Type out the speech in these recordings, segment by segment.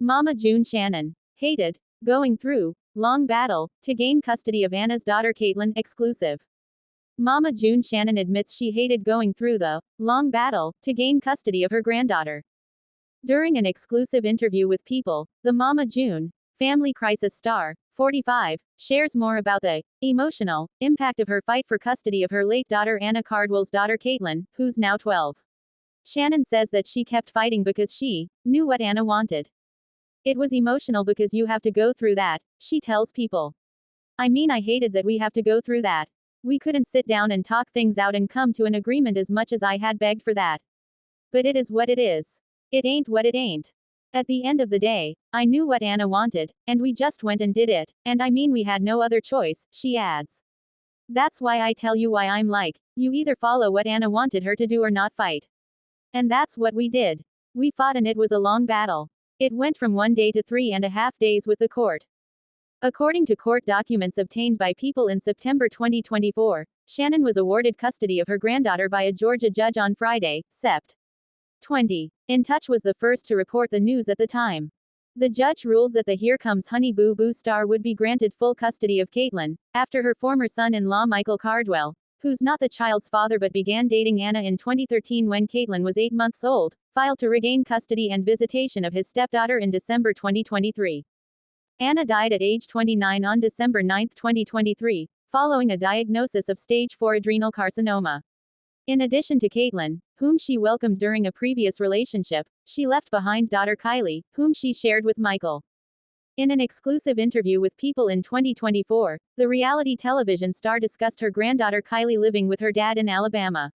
Mama June Shannon hated going through long battle to gain custody of Anna's daughter Kaitlyn. Exclusive. Mama June Shannon admits she hated going through the long battle to gain custody of her granddaughter. During an exclusive interview with People, the Mama June family crisis star, 45, shares more about the emotional impact of her fight for custody of her late daughter Anna Cardwell's daughter Kaitlyn, who's now 12. Shannon says that she kept fighting because she knew what Anna wanted. It was emotional because you have to go through that, she tells People. I mean, I hated that we have to go through that. We couldn't sit down and talk things out and come to an agreement as much as I had begged for that. But it is what it is. It ain't what it ain't. At the end of the day, I knew what Anna wanted, and we just went and did it, and I mean we had no other choice, she adds. That's why I tell you why I'm like, you either follow what Anna wanted her to do or not fight. And that's what we did. We fought and it was a long battle. It went from 1 day to 3.5 days with the court. According to court documents obtained by People in September 2024, Shannon was awarded custody of her granddaughter by a Georgia judge on Friday, Sept. 20. In Touch was the first to report the news at the time. The judge ruled that the Here Comes Honey Boo Boo star would be granted full custody of Kaitlyn, after her former son-in-law Michael Cardwell, who's not the child's father but began dating Anna in 2013 when Kaitlyn was 8 months old, filed to regain custody and visitation of his stepdaughter in December 2023. Anna died at age 29 on December 9, 2023, following a diagnosis of stage 4 adrenal carcinoma. In addition to Kaitlyn, whom she welcomed during a previous relationship, she left behind daughter Kaitlyn, whom she shared with Michael. In an exclusive interview with People in 2024, the reality television star discussed her granddaughter Kaitlyn living with her dad in Alabama.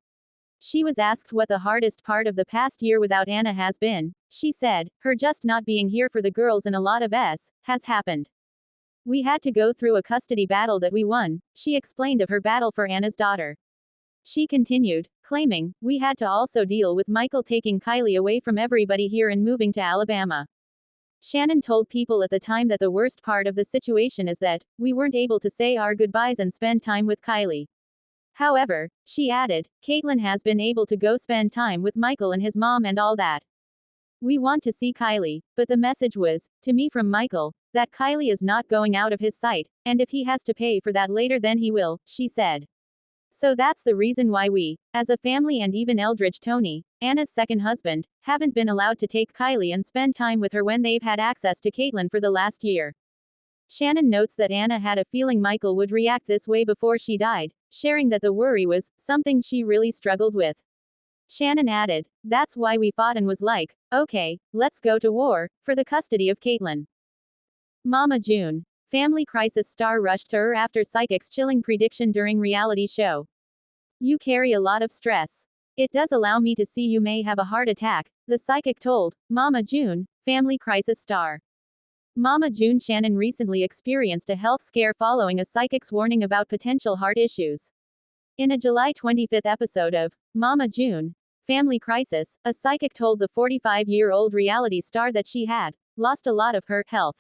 She was asked what the hardest part of the past year without Anna has been. She said, her just not being here for the girls and a lot of has happened. We had to go through a custody battle that we won, she explained of her battle for Anna's daughter. She continued, claiming, we had to also deal with Michael taking Kaitlyn away from everybody here and moving to Alabama. Shannon told People at the time that the worst part of the situation is that we weren't able to say our goodbyes and spend time with Kaitlyn. However, she added, Kaitlyn has been able to go spend time with Michael and his mom and all that. We want to see Kaitlyn, but the message was, to me from Michael, that Kaitlyn is not going out of his sight, and if he has to pay for that later then he will, she said. So that's the reason why we, as a family and even Eldridge Tony, Anna's second husband, haven't been allowed to take Kaitlyn and spend time with her when they've had access to Kaitlyn for the last year. Shannon notes that Anna had a feeling Michael would react this way before she died, sharing that the worry was something she really struggled with. Shannon added, that's why we fought and was like, okay, let's go to war, for the custody of Kaitlyn. Mama June family crisis star rushed to her after psychic's chilling prediction during reality show. You carry a lot of stress. It does allow me to see you may have a heart attack, the psychic told Mama June family crisis star. Mama June Shannon recently experienced a health scare following a psychic's warning about potential heart issues. In a July 25 episode of Mama June family crisis, a psychic told the 45-year-old reality star that she had lost a lot of her health.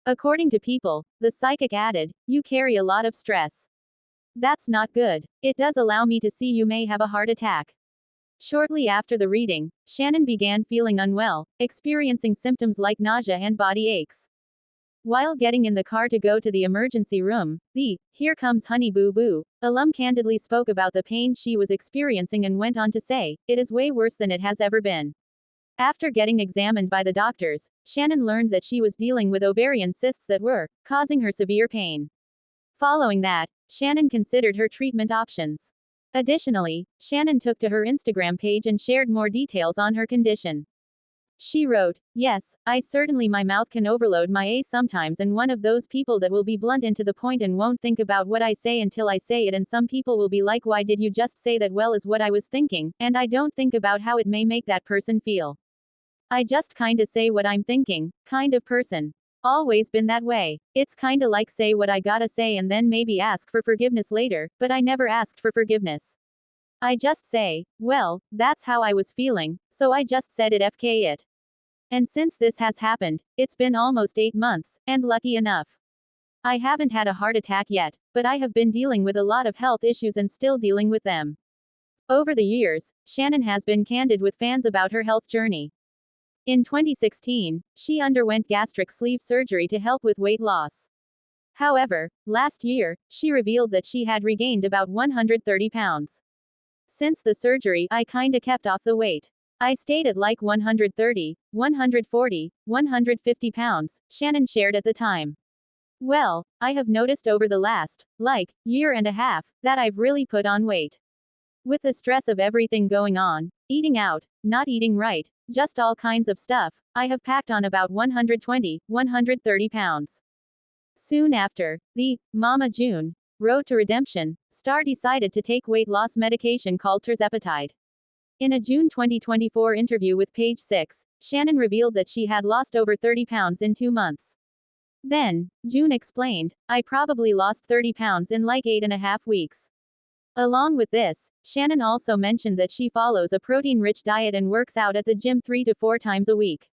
According to People, the psychic added, you carry a lot of stress. That's not good. It does allow me to see you may have a heart attack. Shortly after the reading, Shannon began feeling unwell, experiencing symptoms like nausea and body aches. While getting in the car to go to the emergency room, the Here Comes Honey Boo Boo alum candidly spoke about the pain she was experiencing and went on to say, it is way worse than it has ever been. After getting examined by the doctors, Shannon learned that she was dealing with ovarian cysts that were causing her severe pain. Following that, Shannon considered her treatment options. Additionally, Shannon took to her Instagram page and shared more details on her condition. She wrote, yes, I certainly my mouth can overload my A sometimes and one of those people that will be blunt and to the point and won't think about what I say until I say it and some people will be like why did you just say that well is what I was thinking, and I don't think about how it may make that person feel. I just kinda say what I'm thinking, kind of person. Always been that way. It's kinda like say what I gotta say and then maybe ask for forgiveness later, but I never asked for forgiveness. I just say, well, that's how I was feeling, so I just said it FK it. And since this has happened, it's been almost 8 months, and lucky enough. I haven't had a heart attack yet, but I have been dealing with a lot of health issues and still dealing with them. Over the years, Shannon has been candid with fans about her health journey. In 2016, she underwent gastric sleeve surgery to help with weight loss. However, last year, she revealed that she had regained about 130 pounds. Since the surgery, I kinda kept off the weight. I stayed at like 130, 140, 150 pounds, Shannon shared at the time. Well, I have noticed over the last, year and a half, that I've really put on weight. With the stress of everything going on, eating out, not eating right, just all kinds of stuff, I have packed on about 120, 130 pounds. Soon after, the Mama June Road to Redemption star decided to take weight loss medication called tirzepatide. In a June 2024 interview with Page 6, Shannon revealed that she had lost over 30 pounds in 2 months. Then, June explained, I probably lost 30 pounds in like 8.5 weeks. Along with this, Shannon also mentioned that she follows a protein-rich diet and works out at the gym 3 to 4 times a week.